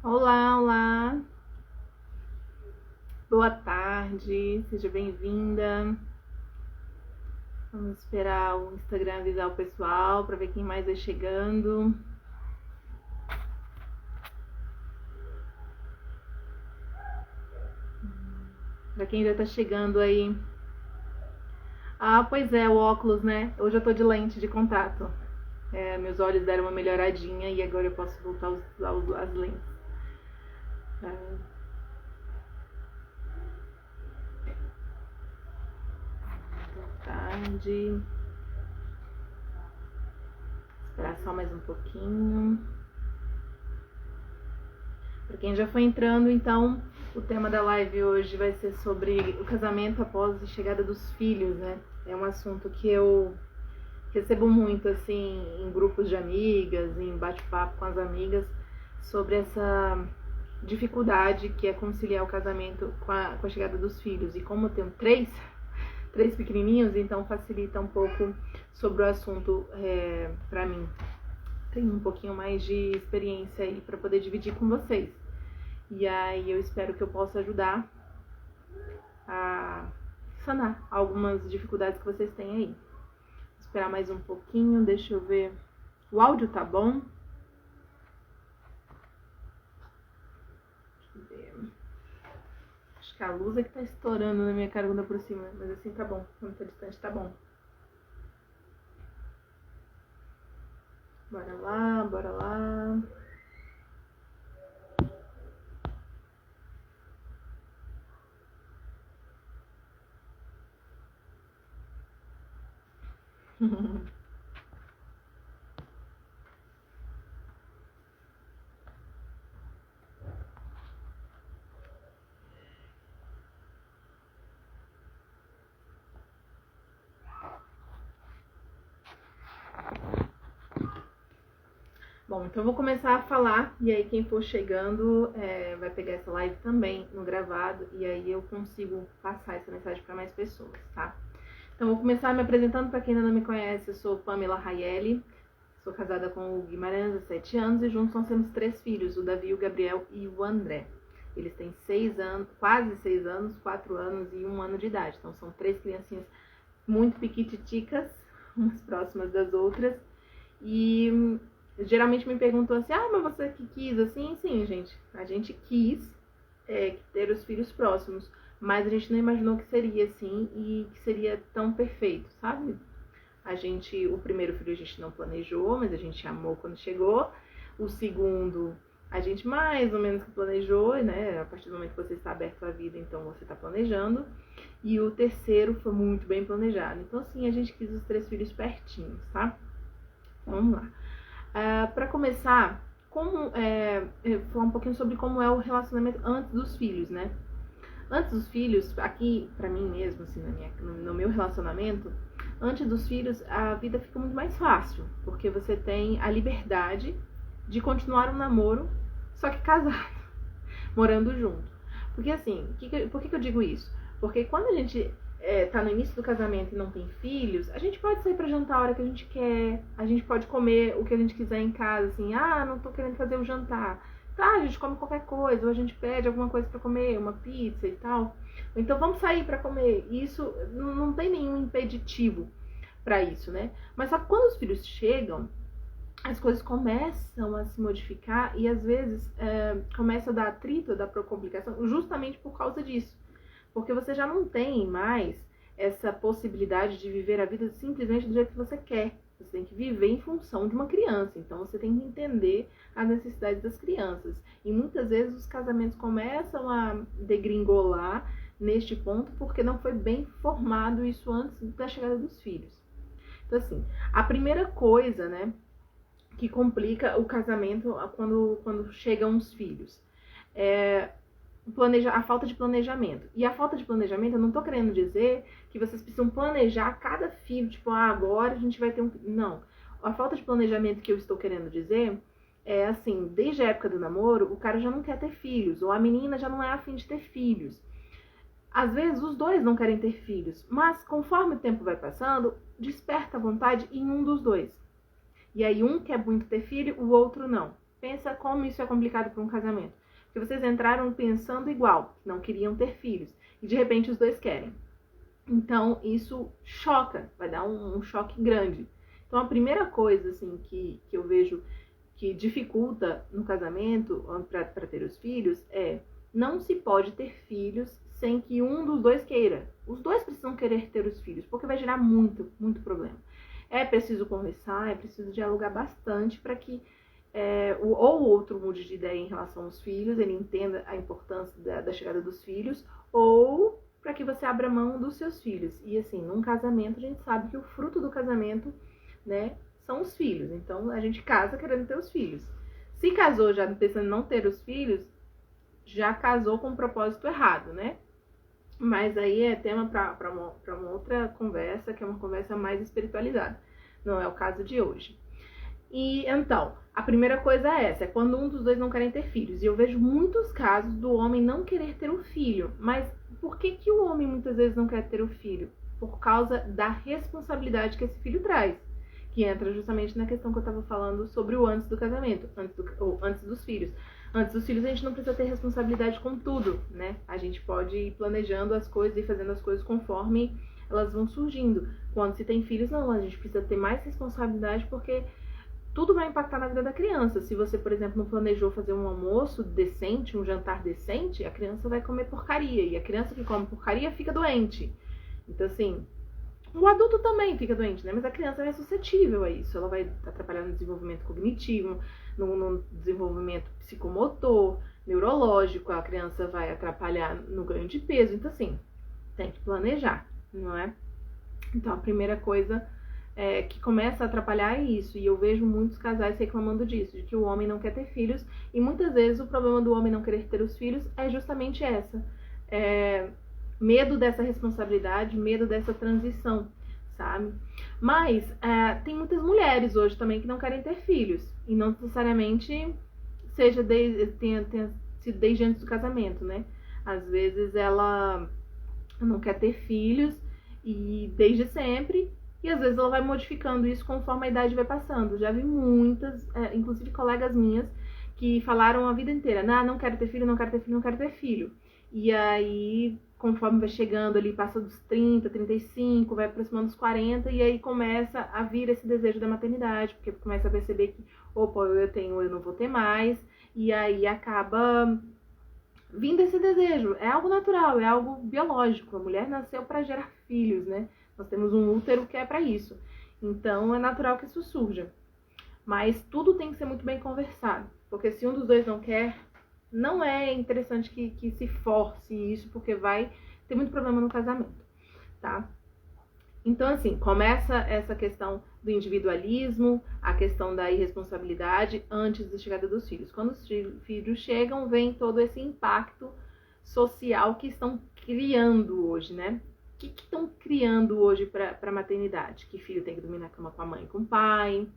Olá, olá, boa tarde, seja bem-vinda. Vamos esperar o Instagram avisar o pessoal para ver quem mais vai chegando. Para quem já tá chegando aí. Ah, pois é, o óculos, né? Hoje eu tô de lente de contato. Meus olhos deram uma melhoradinha e agora eu posso voltar a usar as lentes. Boa tarde. Esperar só mais um pouquinho. Para quem já foi entrando, então, o tema da live hoje vai ser sobre o casamento após a chegada dos filhos, né? É um assunto que eu recebo muito, assim, em grupos de amigas, em bate-papo com as amigas, sobre essa dificuldade que é conciliar o casamento com a chegada dos filhos. E como eu tenho três pequenininhos, então facilita um pouco sobre o assunto para mim. Tenho um pouquinho mais de experiência aí para poder dividir com vocês. E aí eu espero que eu possa ajudar a sanar algumas dificuldades que vocês têm aí. Vou esperar mais um pouquinho, deixa eu ver. O áudio tá bom? Deixa eu ver. Acho que a luz é que tá estourando na minha cara quando eu aproximo, mas assim tá bom. Quando tá distante tá bom. Bora lá, bora lá. Bom, então eu vou começar a falar e aí quem for chegando vai pegar essa live também no gravado e aí eu consigo passar essa mensagem para mais pessoas, tá? Então vou começar me apresentando. Para quem ainda não me conhece, eu sou Pamela Raielli, sou casada com o Guimarães há 7 anos e juntos nós temos 3 filhos, o Davi, o Gabriel e o André. Eles têm 6 anos, quase 6 anos, 4 anos e 1 ano de idade, então são 3 criancinhas muito piquititicas, umas próximas das outras. E geralmente me perguntam assim, mas você que quis assim? Sim, gente, a gente quis ter os filhos próximos, mas a gente não imaginou que seria assim e que seria tão perfeito, sabe? O primeiro filho a gente não planejou, mas a gente amou quando chegou. O segundo, a gente mais ou menos que planejou, né? A partir do momento que você está aberto à vida, então você está planejando. E o terceiro foi muito bem planejado. Então, assim, a gente quis os 3 filhos pertinhos, tá? Vamos lá. Para começar, falar um pouquinho sobre como é o relacionamento antes dos filhos, né? Antes dos filhos, aqui pra mim mesmo, assim, no meu relacionamento, antes dos filhos a vida fica muito mais fácil, porque você tem a liberdade de continuar um namoro, só que casado, morando junto. Porque assim, por que eu digo isso? Porque quando a gente tá no início do casamento e não tem filhos, a gente pode sair pra jantar a hora que a gente quer, a gente pode comer o que a gente quiser em casa, assim, não tô querendo fazer o jantar. Tá, a gente come qualquer coisa, ou a gente pede alguma coisa pra comer, uma pizza e tal. Ou então vamos sair pra comer. E isso não tem nenhum impeditivo pra isso, né? Mas só que quando os filhos chegam, as coisas começam a se modificar e às vezes começa a dar atrito, a dar complicação, justamente por causa disso. Porque você já não tem mais essa possibilidade de viver a vida simplesmente do jeito que você quer. Você tem que viver em função de uma criança. Então você tem que entender as necessidades das crianças. E muitas vezes os casamentos começam a degringolar neste ponto porque não foi bem formado isso antes da chegada dos filhos. Então assim, a primeira coisa, né, que complica o casamento quando chegam os filhos é a falta de planejamento. E a falta de planejamento, eu não tô querendo dizer que vocês precisam planejar cada filho, tipo, agora a gente vai ter um... Não. A falta de planejamento que eu estou querendo dizer é assim, desde a época do namoro, o cara já não quer ter filhos, ou a menina já não é afim de ter filhos. Às vezes os dois não querem ter filhos, mas conforme o tempo vai passando, desperta a vontade em um dos dois. E aí um quer muito ter filho, o outro não. Pensa como isso é complicado para um casamento. Porque vocês entraram pensando igual, não queriam ter filhos. E de repente os dois querem. Então isso choca, vai dar um choque grande. Então a primeira coisa assim, que eu vejo que dificulta no casamento para ter os filhos é: não se pode ter filhos sem que um dos dois queira. Os dois precisam querer ter os filhos, porque vai gerar muito, muito problema. É preciso conversar, é preciso dialogar bastante para que ou o outro mude de ideia em relação aos filhos, ele entenda a importância da chegada dos filhos, ou para que você abra mão dos seus filhos. E assim, num casamento, a gente sabe que o fruto do casamento, né, são os filhos. Então, a gente casa querendo ter os filhos. Se casou já pensando em não ter os filhos, já casou com um propósito errado, né? Mas aí é tema para uma outra conversa, que é uma conversa mais espiritualizada. Não é o caso de hoje. E então, a primeira coisa é essa, é quando um dos dois não querem ter filhos. E eu vejo muitos casos do homem não querer ter um filho. Mas por que o homem muitas vezes não quer ter o filho? Por causa da responsabilidade que esse filho traz. Que entra justamente na questão que eu estava falando sobre o antes do casamento, antes dos filhos. Antes dos filhos a gente não precisa ter responsabilidade com tudo, né? A gente pode ir planejando as coisas e fazendo as coisas conforme elas vão surgindo. Quando se tem filhos, não, a gente precisa ter mais responsabilidade porque tudo vai impactar na vida da criança. Se você, por exemplo, não planejou fazer um almoço decente, um jantar decente, a criança vai comer porcaria. E a criança que come porcaria fica doente. Então, assim, o adulto também fica doente, né? Mas a criança é suscetível a isso. Ela vai atrapalhar no desenvolvimento cognitivo, no desenvolvimento psicomotor, neurológico. A criança vai atrapalhar no ganho de peso. Então, assim, tem que planejar, não é? Então, a primeira coisa que começa a atrapalhar é isso. E eu vejo muitos casais reclamando disso, de que o homem não quer ter filhos. E muitas vezes o problema do homem não querer ter os filhos é justamente essa. Medo dessa responsabilidade, medo dessa transição, sabe? Mas tem muitas mulheres hoje também que não querem ter filhos. E não necessariamente tenha sido desde antes do casamento, né? Às vezes ela não quer ter filhos e desde sempre. E às vezes ela vai modificando isso conforme a idade vai passando. Já vi muitas, inclusive colegas minhas, que falaram a vida inteira: não quero ter filho, não quero ter filho, não quero ter filho. E aí, conforme vai chegando ali, passa dos 30, 35, vai aproximando dos 40, e aí começa a vir esse desejo da maternidade, porque começa a perceber que, opa, eu não vou ter mais, e aí acaba vindo esse desejo. É algo natural, é algo biológico. A mulher nasceu para gerar filhos, né? Nós temos um útero que é para isso. Então, é natural que isso surja. Mas tudo tem que ser muito bem conversado. Porque se um dos dois não quer, não é interessante que se force isso, porque vai ter muito problema no casamento, tá? Então, assim, começa essa questão do individualismo, a questão da irresponsabilidade antes da chegada dos filhos. Quando os filhos chegam, vem todo esse impacto social que estão criando hoje, né? O que estão criando hoje para a maternidade? Que filho tem que dormir na cama com a mãe e com o pai,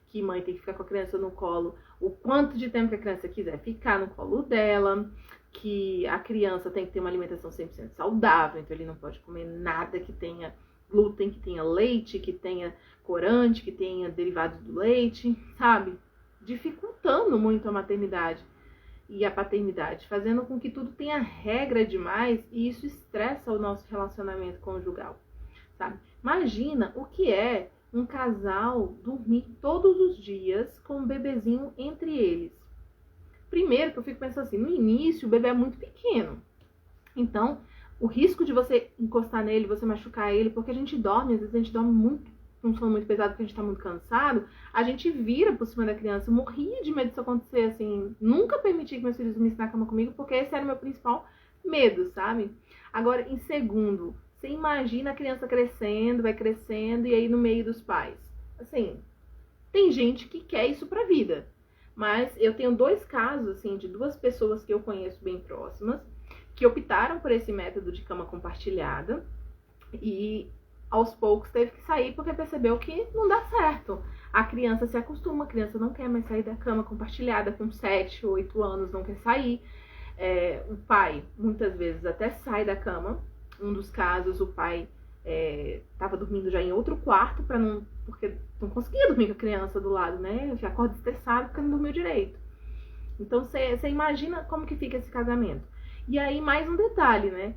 que mãe tem que ficar com a criança no colo o quanto de tempo que a criança quiser ficar no colo dela, que a criança tem que ter uma alimentação 100% saudável, então ele não pode comer nada que tenha glúten, que tenha leite, que tenha corante, que tenha derivados do leite, sabe? Dificultando muito a maternidade e a paternidade, fazendo com que tudo tenha regra demais, e isso estressa o nosso relacionamento conjugal, sabe? Imagina o que é um casal dormir todos os dias com um bebezinho entre eles. Primeiro que eu fico pensando assim, no início o bebê é muito pequeno, então o risco de você encostar nele, você machucar ele, porque a gente dorme, às vezes a gente dorme muito, um sono muito pesado porque a gente tá muito cansado, a gente vira por cima da criança. Eu morria de medo disso acontecer, assim, nunca permiti que meus filhos dormissem na cama comigo, porque esse era o meu principal medo, sabe? Agora, em segundo, você imagina a criança crescendo, vai crescendo, e aí no meio dos pais. Assim, tem gente que quer isso pra vida, mas eu tenho 2 casos, assim, de 2 pessoas que eu conheço bem próximas, que optaram por esse método de cama compartilhada, e aos poucos teve que sair porque percebeu que não dá certo. A criança se acostuma, a criança não quer mais sair da cama compartilhada, com 7, 8 anos não quer sair. O pai, muitas vezes, até sai da cama. Um dos casos, o pai estava dormindo já em outro quarto, porque não conseguia dormir com a criança do lado, né? Já acorda estressado porque não dormiu direito. Então você imagina como que fica esse casamento. E aí mais um detalhe, né?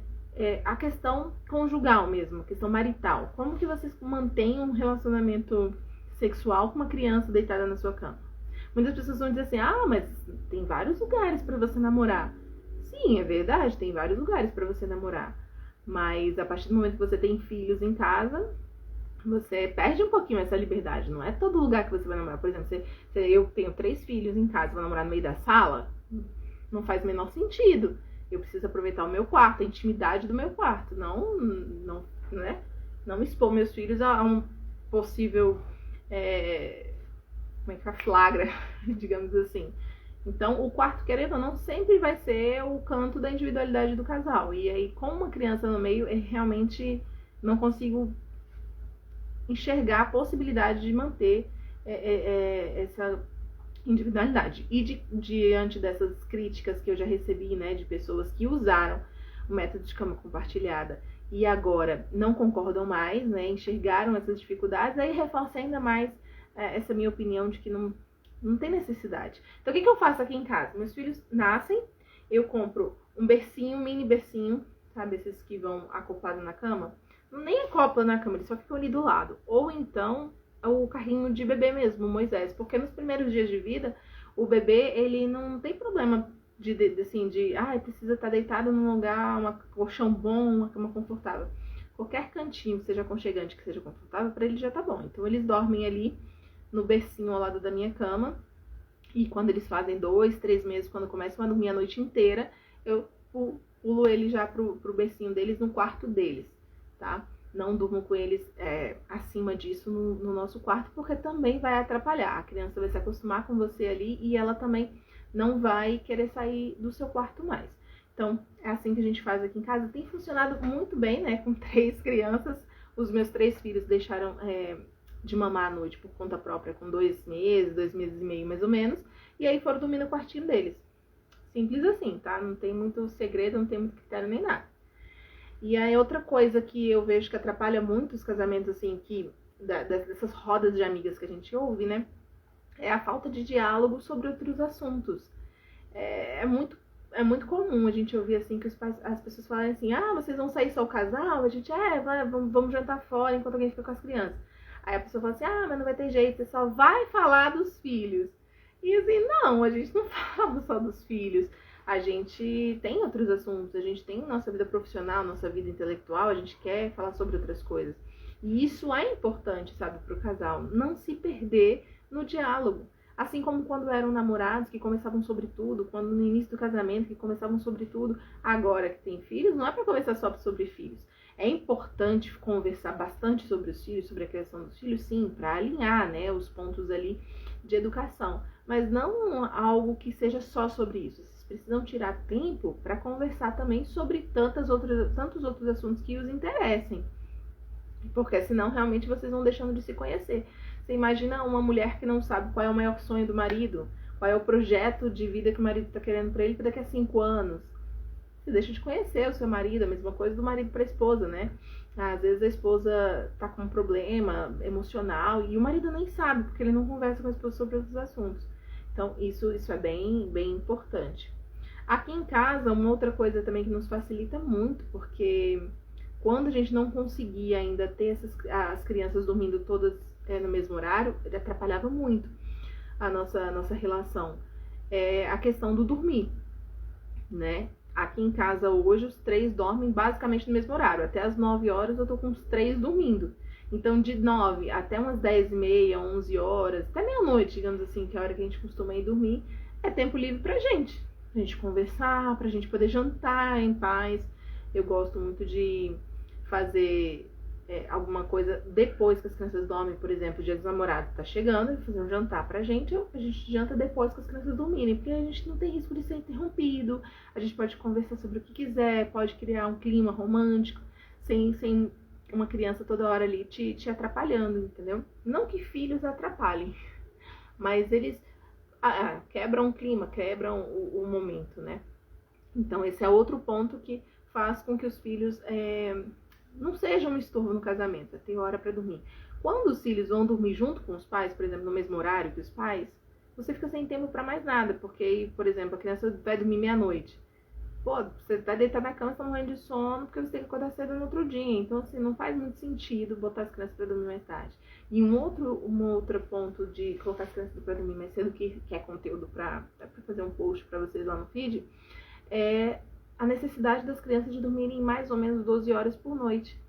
A questão conjugal mesmo, a questão marital. Como que vocês mantêm um relacionamento sexual com uma criança deitada na sua cama? Muitas pessoas vão dizer assim, mas tem vários lugares para você namorar. Sim, é verdade, tem vários lugares para você namorar. Mas a partir do momento que você tem filhos em casa, você perde um pouquinho essa liberdade. Não é todo lugar que você vai namorar. Por exemplo, eu tenho 3 filhos em casa, vou namorar no meio da sala, não faz o menor sentido. Eu preciso aproveitar o meu quarto, a intimidade do meu quarto. Não expor meus filhos a um possível flagra, digamos assim. Então, o quarto, querendo ou não, sempre vai ser o canto da individualidade do casal. E aí, com uma criança no meio, eu realmente não consigo enxergar a possibilidade de manter essa individualidade. E diante dessas críticas que eu já recebi, né, de pessoas que usaram o método de cama compartilhada e agora não concordam mais, né, enxergaram essas dificuldades, aí reforça ainda mais essa minha opinião de que não tem necessidade. Então, o que eu faço aqui em casa? Meus filhos nascem, eu compro um bercinho, um mini bercinho, sabe, esses que vão acoplados na cama? Nem acopla na cama, eles só ficam ali do lado. Ou então, o carrinho de bebê mesmo, o Moisés. Porque nos primeiros dias de vida, o bebê, ele não tem problema precisa estar deitado num lugar, um colchão bom, uma cama confortável. Qualquer cantinho que seja aconchegante, que seja confortável, para ele já tá bom. Então, eles dormem ali no bercinho ao lado da minha cama. E quando eles fazem 2, 3 meses, quando começam a dormir a noite inteira, eu pulo eles já pro bercinho deles, no quarto deles, tá? Não durmo com eles acima disso no nosso quarto, porque também vai atrapalhar. A criança vai se acostumar com você ali e ela também não vai querer sair do seu quarto mais. Então, é assim que a gente faz aqui em casa. Tem funcionado muito bem, né? Com 3 crianças. Os meus 3 filhos deixaram de mamar à noite por conta própria com 2 meses, 2 meses e meio mais ou menos. E aí foram dormir no quartinho deles. Simples assim, tá? Não tem muito segredo, não tem muito critério nem nada. E aí outra coisa que eu vejo que atrapalha muito os casamentos, assim, dessas rodas de amigas que a gente ouve, né? É a falta de diálogo sobre outros assuntos. É muito comum a gente ouvir, assim, que as pessoas falam assim, vocês vão sair só o casal? A gente, vamos jantar fora enquanto alguém fica com as crianças. Aí a pessoa fala assim, mas não vai ter jeito, você só vai falar dos filhos. E assim, não, a gente não fala só dos filhos. A gente tem outros assuntos, a gente tem nossa vida profissional, nossa vida intelectual, a gente quer falar sobre outras coisas. E isso é importante, sabe, pro casal, não se perder no diálogo. Assim como quando eram namorados que conversavam sobre tudo, quando no início do casamento que conversavam sobre tudo, agora que tem filhos, não é para conversar só sobre filhos. É importante conversar bastante sobre os filhos, sobre a criação dos filhos, sim, para alinhar, né, os pontos ali de educação. Mas não algo que seja só sobre isso. Vocês precisam tirar tempo para conversar também sobre tantos outros assuntos que os interessem. Porque senão realmente vocês vão deixando de se conhecer. Você imagina uma mulher que não sabe qual é o maior sonho do marido, qual é o projeto de vida que o marido está querendo para ele daqui a 5 anos. Você deixa de conhecer o seu marido, a mesma coisa do marido para a esposa, né? Às vezes a esposa tá com um problema emocional e o marido nem sabe, porque ele não conversa com a esposa sobre outros assuntos. Então, isso é bem, bem importante. Aqui em casa, uma outra coisa também que nos facilita muito, porque quando a gente não conseguia ainda ter as crianças dormindo todas no mesmo horário, atrapalhava muito a nossa relação. A questão do dormir, né? Aqui em casa hoje os 3 dormem basicamente no mesmo horário. Até as 9 horas eu tô com os 3 dormindo. Então de 9 até umas 10h30, 11 horas, até meia-noite, digamos assim, que é a hora que a gente costuma ir dormir, é tempo livre pra gente. Pra gente conversar, pra gente poder jantar em paz. Eu gosto muito de fazer alguma coisa depois que as crianças dormem. Por exemplo, o dia dos namorados tá chegando, vou fazer um jantar pra gente, a gente janta depois que as crianças dormirem, porque a gente não tem risco de ser interrompido, a gente pode conversar sobre o que quiser, pode criar um clima romântico, sem uma criança toda hora ali te atrapalhando, entendeu? Não que filhos atrapalhem, mas eles quebram o clima, quebram o momento, né? Então esse é outro ponto que faz com que os filhos não sejam um estorvo no casamento, é ter hora para dormir. Quando os filhos vão dormir junto com os pais, por exemplo, no mesmo horário que os pais, você fica sem tempo para mais nada, porque, por exemplo, a criança vai dormir meia-noite. Pô, você vai deitar na cama, você tá morrendo de sono, porque você tem que acordar cedo no outro dia. Então, assim, não faz muito sentido botar as crianças para dormir mais tarde. E um outro ponto de colocar as crianças para dormir mais cedo, que é conteúdo para fazer um post para vocês lá no feed, é a necessidade das crianças de dormirem mais ou menos 12 horas por noite.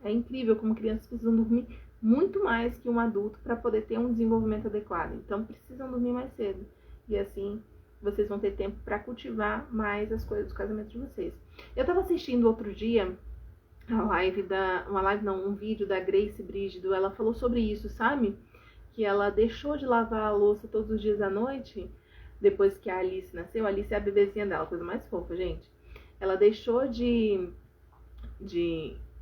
É incrível como crianças precisam dormir muito mais que um adulto para poder ter um desenvolvimento adequado. Então, precisam dormir mais cedo. E assim, vocês vão ter tempo para cultivar mais as coisas do casamento de vocês. Eu estava assistindo outro dia um vídeo da Grace Brígido. Ela falou sobre isso, sabe? Que ela deixou de lavar a louça todos os dias à noite, depois que a Alice nasceu. A Alice é a bebezinha dela, coisa mais fofa, gente. Ela deixou de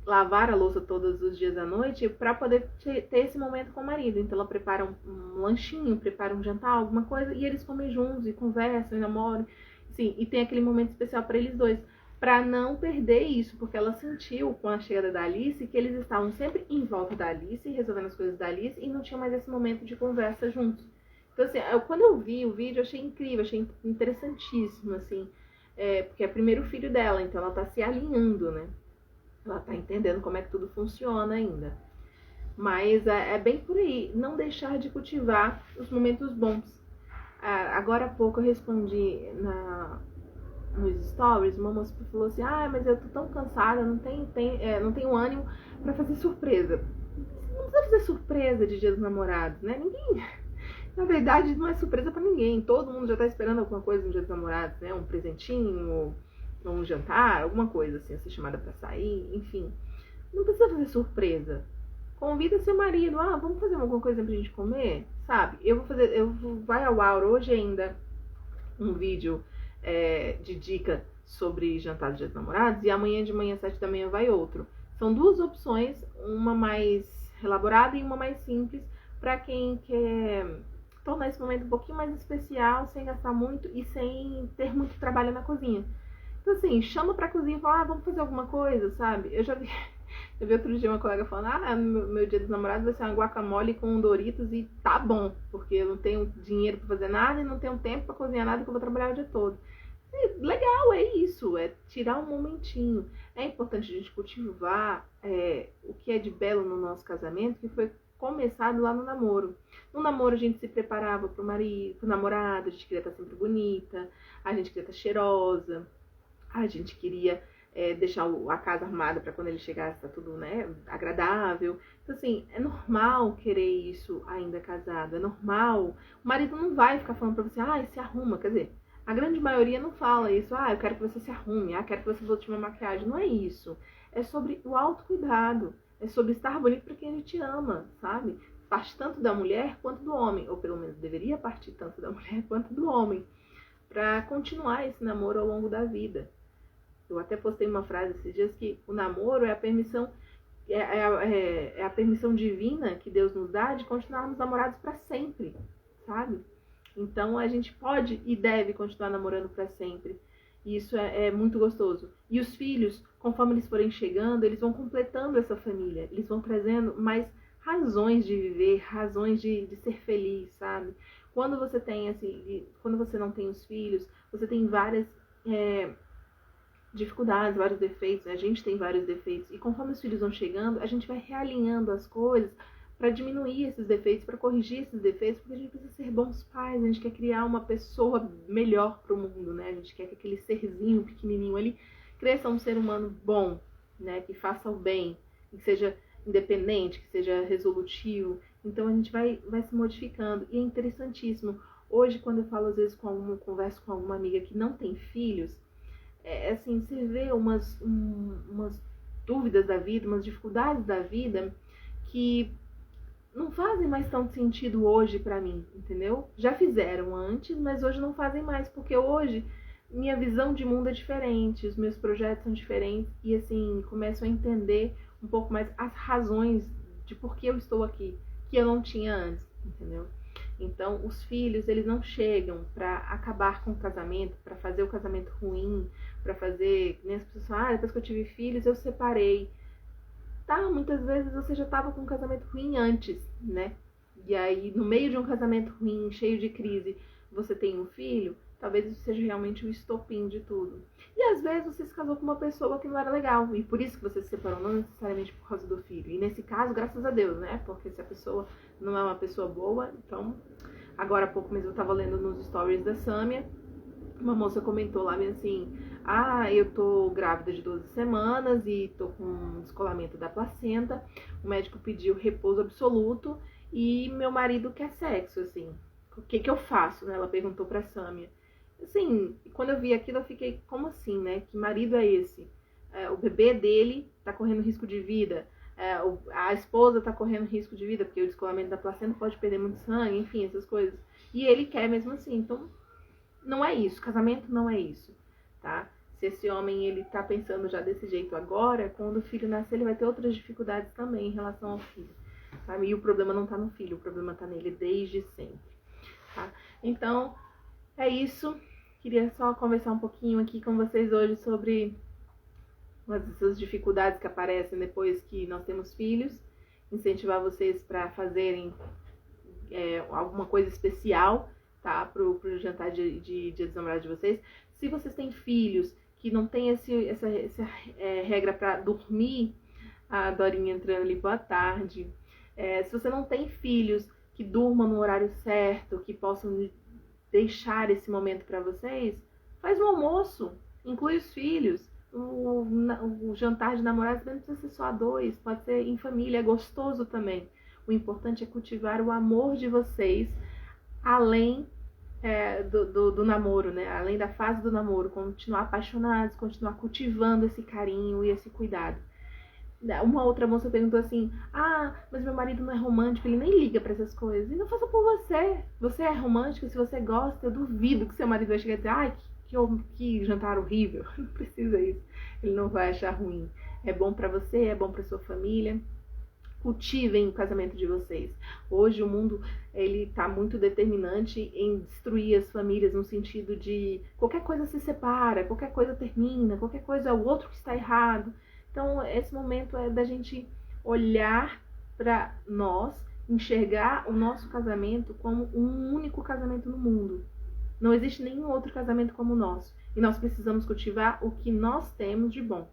lavar a louça todos os dias à noite para poder ter esse momento com o marido. Então ela prepara um lanchinho, prepara um jantar, alguma coisa, e eles comem juntos e conversam e namoram. Sim, e tem aquele momento especial para eles dois, para não perder isso, porque ela sentiu com a chegada da Alice que eles estavam sempre em volta da Alice, resolvendo as coisas da Alice, e não tinha mais esse momento de conversa juntos. Então assim, quando eu vi o vídeo, eu achei incrível, achei interessantíssimo, assim, porque é o primeiro filho dela, então ela tá se alinhando, né? Ela tá entendendo como é que tudo funciona ainda. Mas é bem por aí. Não deixar de cultivar os momentos bons. Agora há pouco eu respondi nos stories. Uma moça falou assim: mas eu tô tão cansada, não tenho ânimo pra fazer surpresa. Não precisa fazer surpresa de Dia dos Namorados, né? Ninguém... Na verdade, não é surpresa pra ninguém. Todo mundo já tá esperando alguma coisa no Dia dos Namorados, né? Um presentinho, um jantar, alguma coisa assim, ser chamada pra sair, enfim. Não precisa fazer surpresa. Convida seu marido, vamos fazer alguma coisa pra gente comer, sabe? Vai ao ar hoje ainda um vídeo de dica sobre jantar de Dia dos Namorados, e amanhã de manhã, 7 da manhã, vai outro. São duas opções, uma mais elaborada e uma mais simples, pra quem quer tornar esse momento um pouquinho mais especial, sem gastar muito e sem ter muito trabalho na cozinha. Então, assim, chama pra cozinha e fala, vamos fazer alguma coisa, sabe? Eu vi outro dia uma colega falando, meu Dia dos Namorados vai ser uma guacamole com Doritos e tá bom, porque eu não tenho dinheiro pra fazer nada e não tenho tempo pra cozinhar nada, que eu vou trabalhar o dia todo. E legal, é isso, é tirar um momentinho. É importante a gente cultivar o que é de belo no nosso casamento, que foi começado lá no namoro. No namoro a gente se preparava pro marido, pro namorado, a gente queria estar sempre bonita, a gente queria estar cheirosa, a gente queria deixar a casa arrumada para quando ele chegasse tá tudo, né, agradável. Então assim, é normal querer isso ainda casado, é normal. O marido não vai ficar falando pra você, se arruma, quer dizer, a grande maioria não fala isso, eu quero que você se arrume, quero que você bote uma maquiagem. Não é isso. É sobre o autocuidado, é sobre estar bonito para quem a gente ama, sabe? Parte tanto da mulher quanto do homem, ou pelo menos deveria partir tanto da mulher quanto do homem, para continuar esse namoro ao longo da vida. Eu até postei uma frase esses dias que o namoro é a permissão, é a permissão divina que Deus nos dá de continuarmos namorados para sempre, sabe? Então a gente pode e deve continuar namorando para sempre. E isso é muito gostoso. E os filhos, conforme eles forem chegando, eles vão completando essa família. Eles vão trazendo mais razões de viver, razões de ser feliz, sabe? Quando você tem, assim, quando você não tem os filhos, você tem várias dificuldades, vários defeitos. A gente tem vários defeitos. E conforme os filhos vão chegando, a gente vai realinhando as coisas para diminuir esses defeitos, para corrigir esses defeitos, porque a gente precisa ser bons pais, a gente quer criar uma pessoa melhor para o mundo, né? A gente quer que aquele serzinho pequenininho ali cresça um ser humano bom, né? Que faça o bem, que seja independente, que seja resolutivo. Então a gente vai se modificando. E é interessantíssimo. Hoje, quando eu falo, às vezes, converso com alguma amiga que não tem filhos, assim, você vê umas dúvidas da vida, umas dificuldades da vida que não fazem mais tanto sentido hoje pra mim, entendeu? Já fizeram antes, mas hoje não fazem mais, porque hoje minha visão de mundo é diferente, os meus projetos são diferentes e, assim, começo a entender um pouco mais as razões de por que eu estou aqui, que eu não tinha antes, entendeu? Então, os filhos, eles não chegam pra acabar com o casamento, pra fazer o casamento ruim, pra fazer, nem as pessoas falam, depois que eu tive filhos, eu separei. Tá, muitas vezes você já estava com um casamento ruim antes, né, e aí no meio de um casamento ruim, cheio de crise, você tem um filho, talvez isso seja realmente o estopim de tudo. E às vezes você se casou com uma pessoa que não era legal, e por isso que você se separou, não necessariamente por causa do filho. E nesse caso, graças a Deus, né? Porque se a pessoa não é uma pessoa boa, então... Agora há pouco mesmo eu tava lendo nos stories da Sâmia, uma moça comentou lá assim, eu tô grávida de 12 semanas e tô com descolamento da placenta, o médico pediu repouso absoluto e meu marido quer sexo, assim, o que eu faço, né? Ela perguntou pra Sâmia. Assim, quando eu vi aquilo eu fiquei, como assim, né? Que marido é esse? O bebê dele tá correndo risco de vida, a esposa tá correndo risco de vida, porque o descolamento da placenta pode perder muito sangue, enfim, essas coisas. E ele quer mesmo assim, então não é isso, casamento não é isso, tá? Se esse homem, ele tá pensando já desse jeito agora, quando o filho nascer, ele vai ter outras dificuldades também em relação ao filho, sabe? E o problema não tá no filho, o problema tá nele desde sempre, tá? Então, é isso. Queria só conversar um pouquinho aqui com vocês hoje sobre essas dificuldades que aparecem depois que nós temos filhos, incentivar vocês para fazerem alguma coisa especial, tá? Pro jantar de Dia dos Namorados de vocês. Se vocês têm filhos que não tem essa regra para dormir, a Dorinha entrando ali, boa tarde. Se você não tem filhos que durmam no horário certo, que possam deixar esse momento para vocês, faz um almoço, inclui os filhos. O jantar de namorados não precisa ser só a dois, pode ser em família, é gostoso também. O importante é cultivar o amor de vocês além do namoro, né? Além da fase do namoro, continuar apaixonados, continuar cultivando esse carinho e esse cuidado. Uma outra moça perguntou assim, mas meu marido não é romântico, ele nem liga pra essas coisas. E não faça por você. Você é romântico, se você gosta, eu duvido que seu marido vai chegar e dizer, que jantar horrível. Não precisa isso. Ele não vai achar ruim. É bom pra você, é bom pra sua família. Cultivem o casamento de vocês. Hoje o mundo, ele tá muito determinante em destruir as famílias no sentido de qualquer coisa se separa, qualquer coisa termina, qualquer coisa é o outro que está errado. Então esse momento é da gente olhar para nós, enxergar o nosso casamento como um único casamento no mundo. Não existe nenhum outro casamento como o nosso. E nós precisamos cultivar o que nós temos de bom.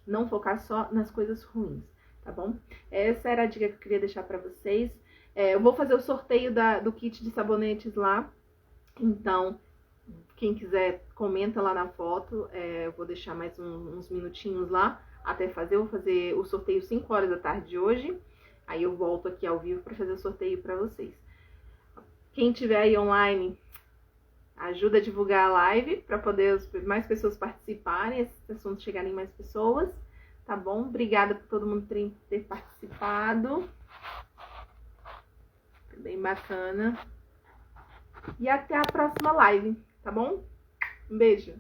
Não focar só nas coisas ruins, tá bom? Essa era a dica que eu queria deixar para vocês. Eu vou fazer o sorteio do kit de sabonetes lá. Então, quem quiser, comenta lá na foto. Eu vou deixar mais uns minutinhos lá até fazer. Eu vou fazer o sorteio 5 horas da tarde de hoje. Aí eu volto aqui ao vivo para fazer o sorteio para vocês. Quem tiver aí online, ajuda a divulgar a live para poder mais pessoas participarem, esses assuntos chegarem em mais pessoas, tá bom? Obrigada por todo mundo ter participado. Foi bem bacana. E até a próxima live, tá bom? Um beijo.